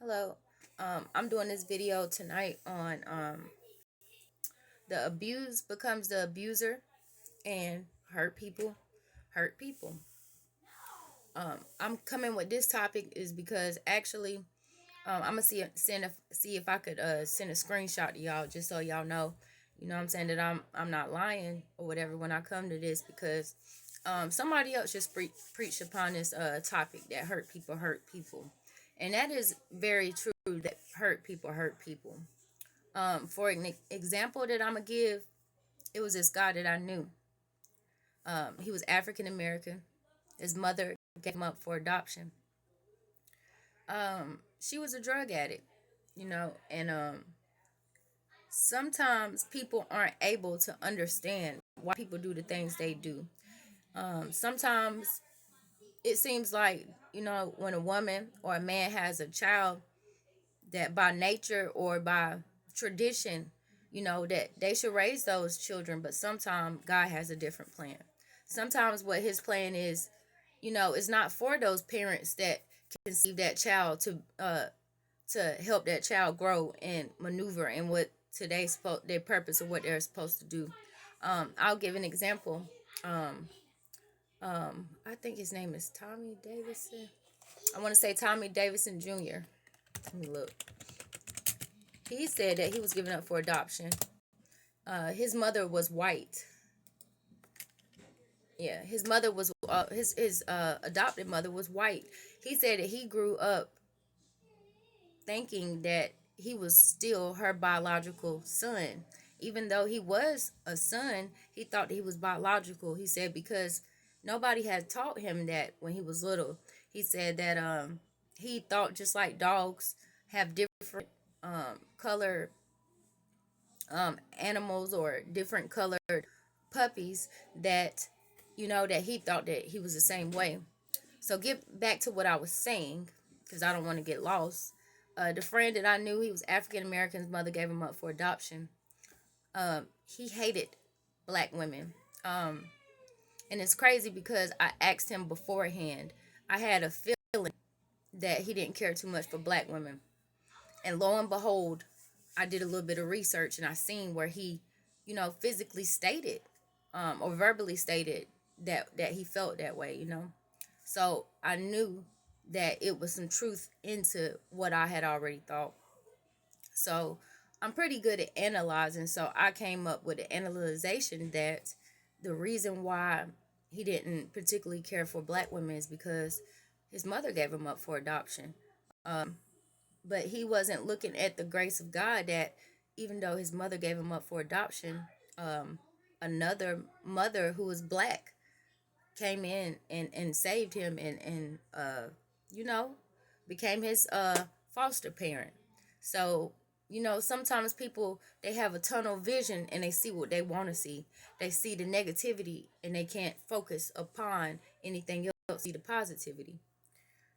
Hello. I'm doing this video tonight on the abuse becomes the abuser and hurt people. I'm coming with this topic is because actually I'm gonna see if I could send a screenshot to y'all just so y'all know, what I'm saying, that I'm not lying or whatever when I come to this, because somebody else just preached upon this topic that hurt people, and that is very true, that hurt people. For an example that I'm gonna give, it was this guy that I knew. He was African American. His mother gave him up for adoption. She was a drug addict, and sometimes people aren't able to understand why people do the things they do. Sometimes it seems like, when a woman or a man has a child, that by nature or by tradition, that they should raise those children, but sometimes God has a different plan. Sometimes what his plan is, is not for those parents that conceive that child to help that child grow and maneuver in what today's their purpose or what they're supposed to do. I'll give an example. I think his name is Tommy Davidson. I want to say Tommy Davidson Jr. Let me look. He said that he was given up for adoption. His mother was white. Yeah, his mother was his adopted mother was white. He said that he grew up thinking that he was still her biological son. Even though he was a son, he thought that he was biological. He said because nobody had taught him that when he was little. He said that he thought just like dogs have different color animals or different colored puppies, that that he thought that he was the same way. So get back to what I was saying, because I don't want to get lost. The friend that I knew, he was African American. His mother gave him up for adoption. He hated black women. And it's crazy because I asked him beforehand. I had a feeling that he didn't care too much for black women. And lo and behold, I did a little bit of research and I seen where he, physically stated, or verbally stated that he felt that way. So I knew that it was some truth into what I had already thought. So I'm pretty good at analyzing. So I came up with an analyzation that the reason why he didn't particularly care for black women is because his mother gave him up for adoption. But he wasn't looking at the grace of God, that even though his mother gave him up for adoption, another mother who was black came in and saved him, and you know became his foster parent. So sometimes people, they have a tunnel vision and they see what they want to see. They see the negativity and they can't focus upon anything else, see the positivity.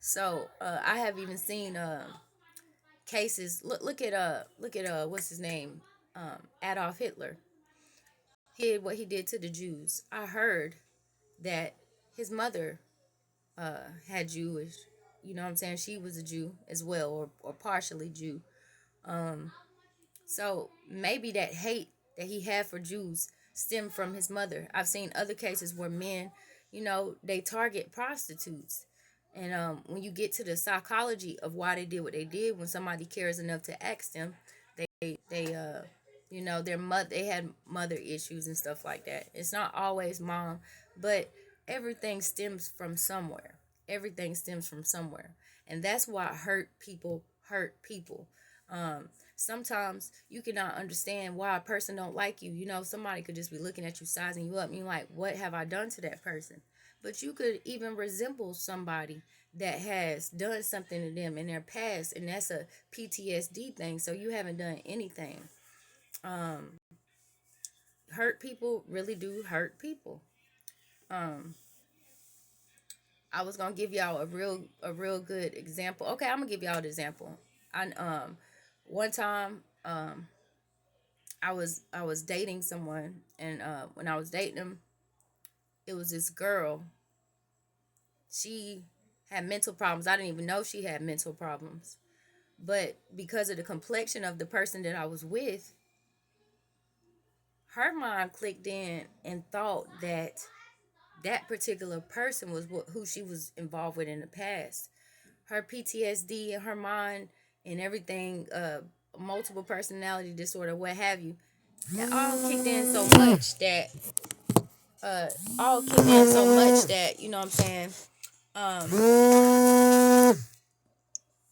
So I have even seen cases. Look at what's his name, Adolf Hitler. He did what he did to the Jews. I heard that his mother had Jewish, what I'm saying, she was a Jew as well, or partially Jew. So maybe that hate that he had for Jews stemmed from his mother. I've seen other cases where men, they target prostitutes. And when you get to the psychology of why they did what they did, when somebody cares enough to ask them, they their mother, they had mother issues and stuff like that. It's not always mom, but everything stems from somewhere. Everything stems from somewhere, and that's why hurt people hurt people. Sometimes you cannot understand why a person don't like you. Somebody could just be looking at you, sizing you up, and you're like, what have I done to that person? But you could even resemble somebody that has done something to them in their past, and that's a PTSD thing. So you haven't done anything. Um, Hurt people really do hurt people. Um, I was gonna give y'all a real good example. Okay, I'm gonna give y'all an example. I One time, I was dating someone, and when I was dating him, it was this girl. She had mental problems. I didn't even know she had mental problems, But because of the complexion of the person that I was with, her mind clicked in and thought that that particular person was who she was involved with in the past. Her PTSD and her mind and everything, multiple personality disorder, what have you, that all kicked in so much that, you know what I'm saying,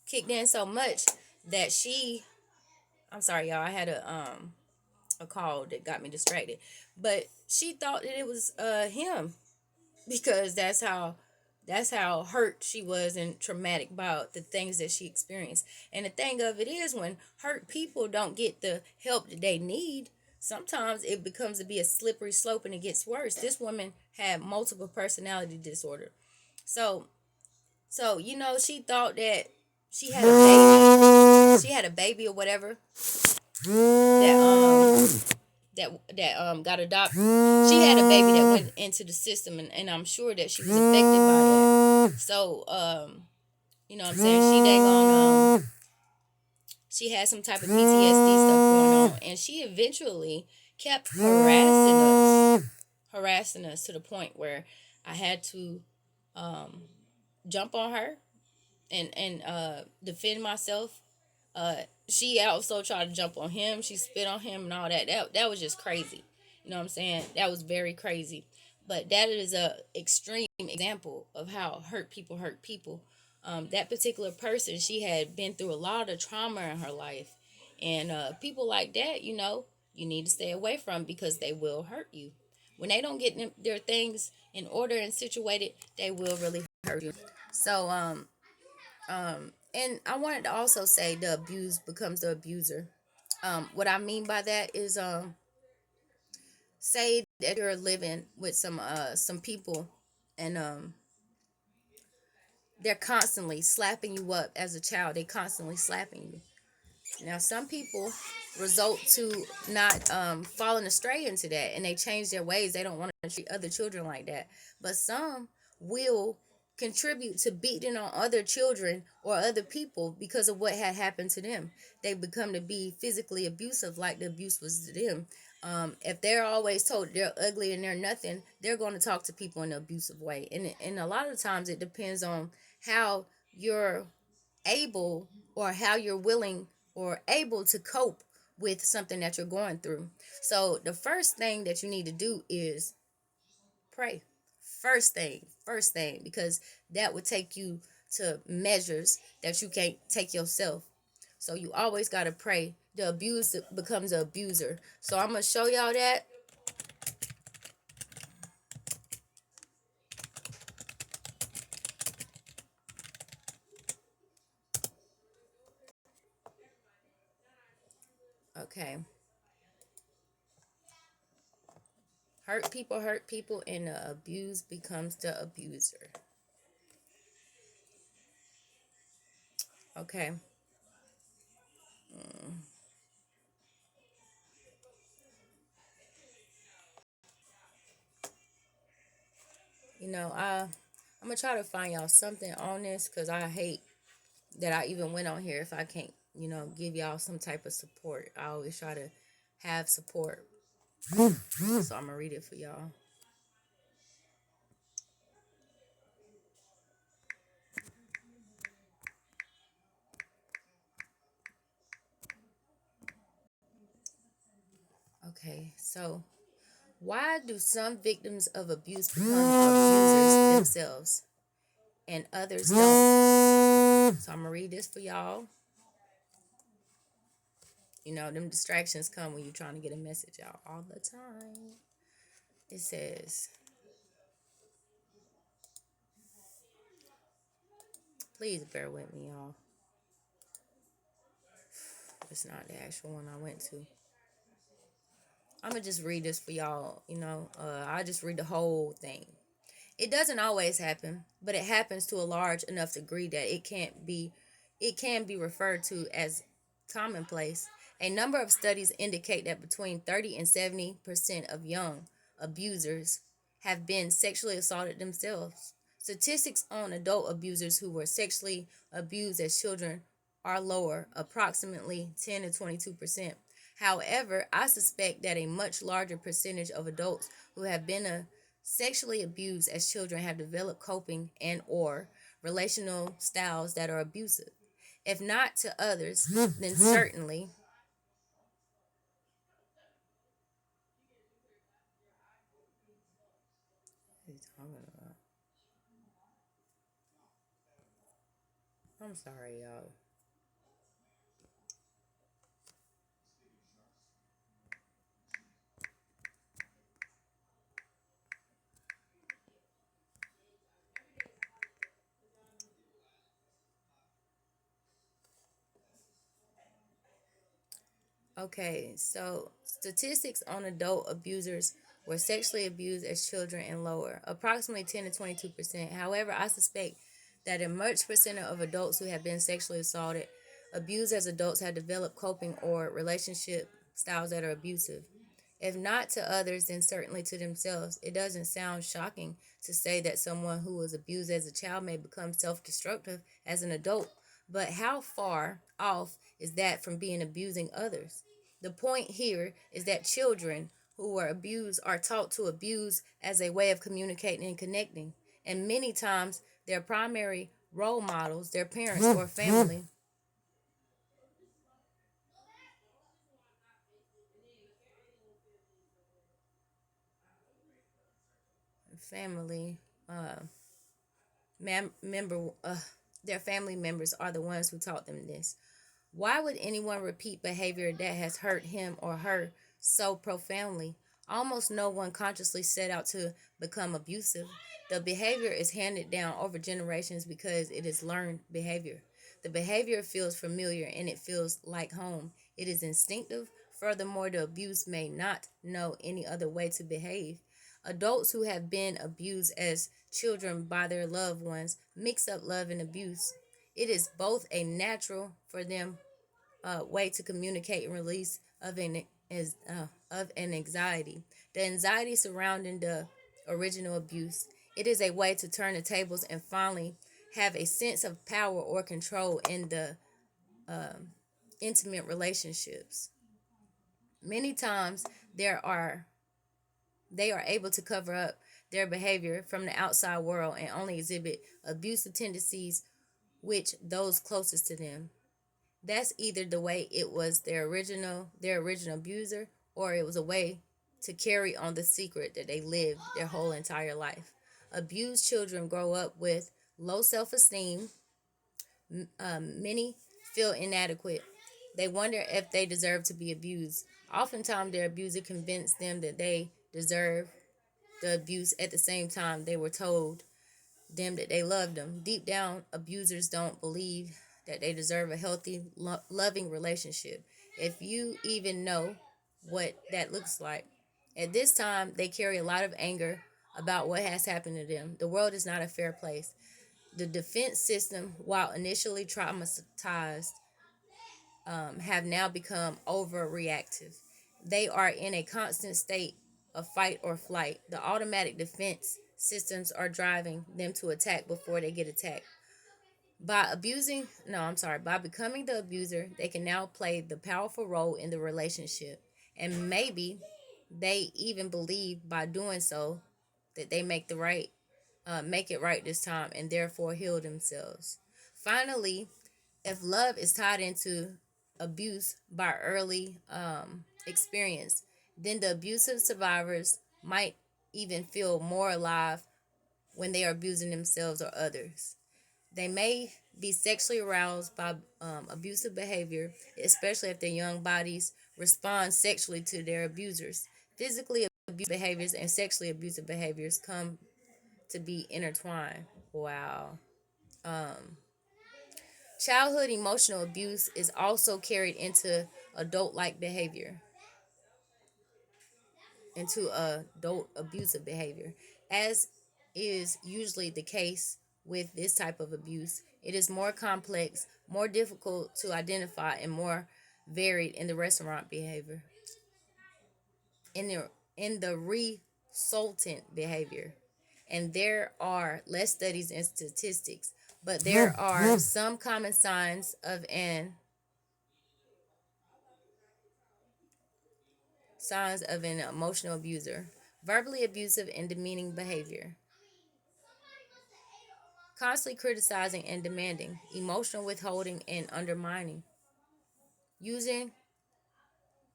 kicked in so much that she, I'm sorry y'all, I had a call that got me distracted, but she thought that it was him, because that's how hurt she was and traumatic about the things that she experienced. And the thing of it is, when hurt people don't get the help that they need, sometimes it becomes to be a slippery slope and it gets worse. This woman had multiple personality disorder. So she thought that she had a baby. She had a baby or whatever that got adopted. She had a baby that went into the system, and I'm sure that she was affected by that. So you know what I'm saying, she had some type of PTSD stuff going on, and she eventually kept harassing us to the point where I had to jump on her and defend myself. She also tried to jump on him. She spit on him and all that. That was just crazy. You know what I'm saying? That was very crazy. But that is a extreme example of how hurt people. That particular person, she had been through a lot of trauma in her life, and people like that, you need to stay away from, because they will hurt you. When they don't get their things in order and situated, they will really hurt you. So and I wanted to also say the abused becomes the abuser. What I mean by that is, say that you're living with some people, and they're constantly slapping you up as a child. They constantly slapping you. Now, some people result to not falling astray into that, and they change their ways. They don't want to treat other children like that. But some will contribute to beating on other children or other people because of what had happened to them. They become to be physically abusive, like the abuse was to them. If they're always told they're ugly and they're nothing, they're going to talk to people in an abusive way. And a lot of times it depends on how you're able, or how you're willing or able to cope with something that you're going through. So the first thing that you need to do is pray. First thing, because that would take you to measures that you can't take yourself. So you always got to pray. The abused becomes an abuser. So I'm going to show y'all that. Okay. Hurt people, and the abuse becomes the abuser. Okay. I'm gonna try to find y'all something on this, because I hate that I even went on here if I can't, give y'all some type of support. I always try to have support. So I'm gonna read it for y'all. Okay, so why do some victims of abuse become abusers themselves and others don't? So I'm gonna read this for y'all. Them distractions come when you're trying to get a message out all the time. It says, please bear with me, y'all. It's not the actual one I went to. I'm gonna just read this for y'all. I just read the whole thing. It doesn't always happen, but it happens to a large enough degree that it can be referred to as commonplace. A number of studies indicate that between 30 and 70% of young abusers have been sexually assaulted themselves. Statistics on adult abusers who were sexually abused as children are lower, approximately 10 to 22%. However, I suspect that a much larger percentage of adults who have been sexually abused as children have developed coping and or relational styles that are abusive. If not to others, then certainly. I'm sorry, y'all. Okay, so statistics on adult abusers were sexually abused as children and lower, approximately 10 to 22%. However, I suspect that a much percent of adults who have been sexually assaulted, abused as adults, have developed coping or relationship styles that are abusive. If not to others, then certainly to themselves. It doesn't sound shocking to say that someone who was abused as a child may become self destructive as an adult, but how far off is that from being abusing others? The point here is that children who were abused are taught to abuse as a way of communicating and connecting, and many times their primary role models, their parents or family, family, uh, member, their family members are the ones who taught them this. Why would anyone repeat behavior that has hurt him or her so profoundly? Almost no one consciously set out to become abusive. The behavior is handed down over generations because it is learned behavior. The behavior feels familiar and it feels like home. It is instinctive. Furthermore, the abuse may not know any other way to behave. Adults who have been abused as children by their loved ones mix up love and abuse. It is both a natural for them way to communicate and release of an anxiety. The anxiety surrounding the original abuse. It is a way to turn the tables and finally have a sense of power or control in the intimate relationships. Many times there are they are able to cover up their behavior from the outside world and only exhibit abusive tendencies which those closest to them. That's either the way it was their original abuser, or it was a way to carry on the secret that they lived their whole entire life. Abused children grow up with low self-esteem. Many feel inadequate. They wonder if they deserve to be abused. Oftentimes their abuser convinced them that they deserve the abuse at the same time they were told them that they loved them. Deep down, abusers don't believe that they deserve a healthy, loving relationship. If you even know what that looks like. At this time, they carry a lot of anger about what has happened to them. The world is not a fair place. The defense system, while initially traumatized, have now become overreactive. They are in a constant state of fight or flight. The automatic defense systems are driving them to attack before they get attacked. By abusing, no, I'm sorry, by becoming the abuser, they can now play the powerful role in the relationship. And maybe they even believe by doing so that they make it right this time and therefore heal themselves. Finally, if love is tied into abuse by early experience, then the abusive survivors might even feel more alive when they are abusing themselves or others. They may be sexually aroused by abusive behavior, especially if their young bodies respond sexually to their abusers. Physically abusive behaviors and sexually abusive behaviors come to be intertwined. Wow. Um, Childhood emotional abuse is also carried into adult abusive behavior, as is usually the case with this type of abuse. It is more complex, more difficult to identify, and more varied in the restaurant behavior, in the resultant behavior. And there are less studies and statistics, But there are some common signs of an emotional abuser. Verbally abusive and demeaning behavior. Constantly criticizing and demanding. Emotional withholding and undermining. Using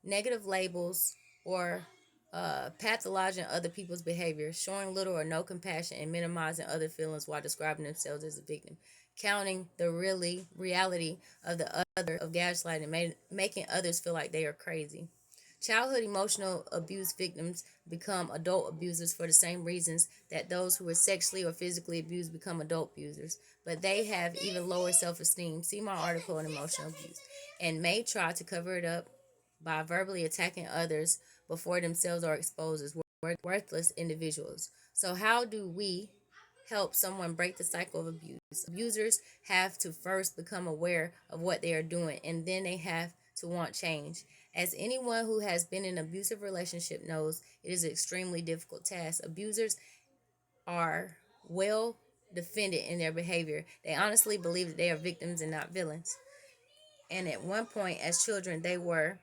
negative labels or pathologizing other people's behavior, showing little or no compassion and minimizing other feelings while describing themselves as a victim, counting the reality of the other of gaslighting, making others feel like they are crazy. Childhood emotional abuse victims become adult abusers for the same reasons that those who were sexually or physically abused become adult abusers, but they have even lower self-esteem. See my article on emotional abuse, and may try to cover it up by verbally attacking others before themselves are exposed as worthless individuals. So, how do we help someone break the cycle of abuse? Abusers have to first become aware of what they are doing, and then they have to want change. As anyone who has been in an abusive relationship knows, it is an extremely difficult task. Abusers are well defended in their behavior. They honestly believe that they are victims and not villains. And at one point, as children, they were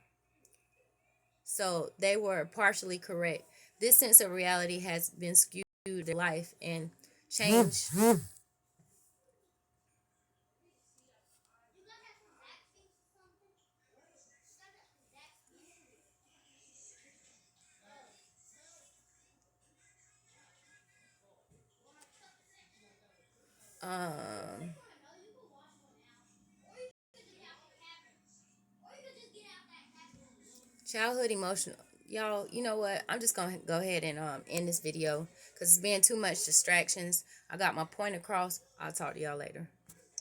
partially correct. This sense of reality has been skewed in life and change. Um, Childhood emotional. Y'all, you know what? I'm just gonna go ahead and end this video because it's been too much distractions. I got my point across. I'll talk to y'all later.